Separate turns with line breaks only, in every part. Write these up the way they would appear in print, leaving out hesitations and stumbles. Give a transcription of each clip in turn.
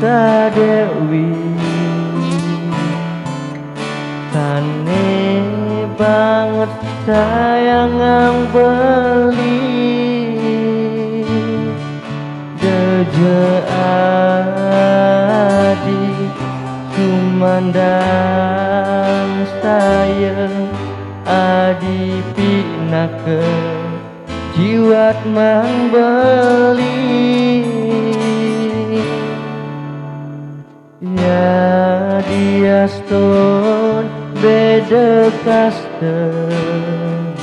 Dewi Sane banget sayang beli Deje adi Sumandang saya adi pinake jiwat mang beli ya dia stone beda custom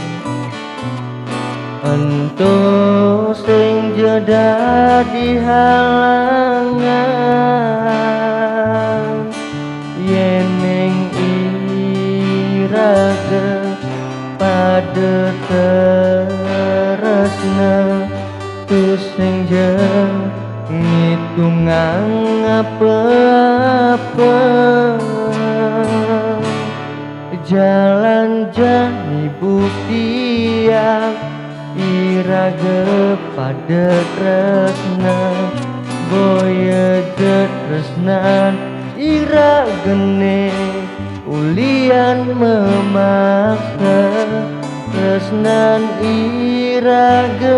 ento sing jeda di halangan yeneng iraga pada teresna tu sing ngitungan apa-apa jalan jani buktian iraga pada tresna boya tresnan iragene ulian memaksa tresnan iragene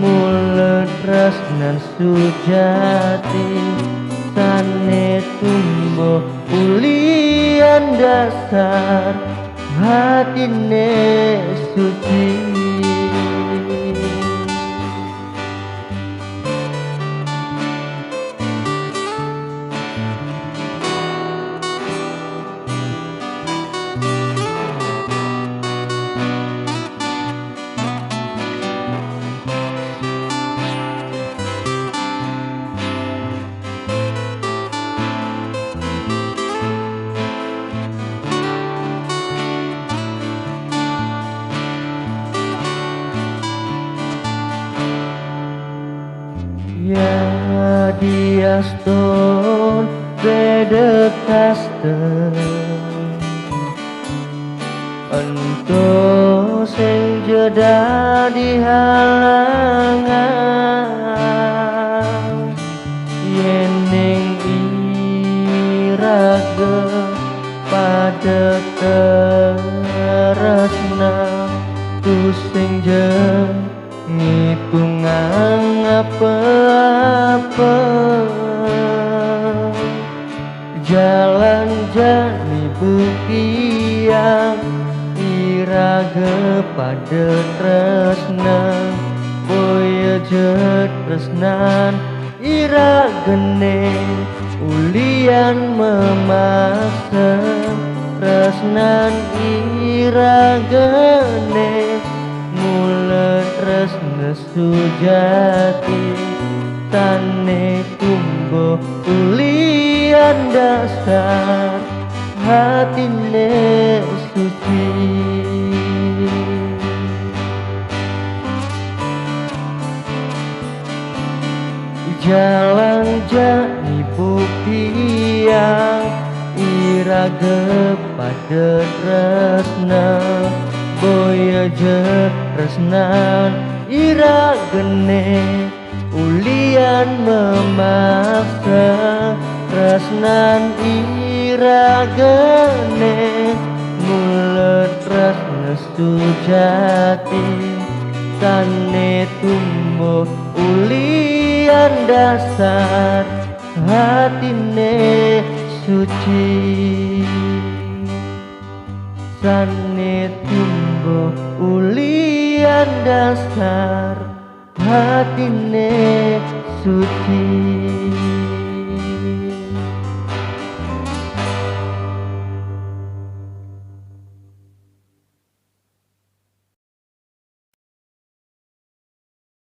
mulut tresnan sujati sane tumbuh ulian dasar hatine suci ya dia stone beda custom ento sing jeda di halangan yeneng iraga pada teresna tu sing ngitungan apa-apa jalan jani buktian iraga pada tresna boya tresnan iragene ulian memaksa tresnan iragene mulut tresna sujati tane tumbuh ulian dasar hatine suci jalan jani buktian iraga pada tresna boya tresnan iragene ulian memaksa tresnan iragene mulut tresna sujati tane tumbuh ulian dasar hatine suci sane tumbuh ulian dasar hatine suci.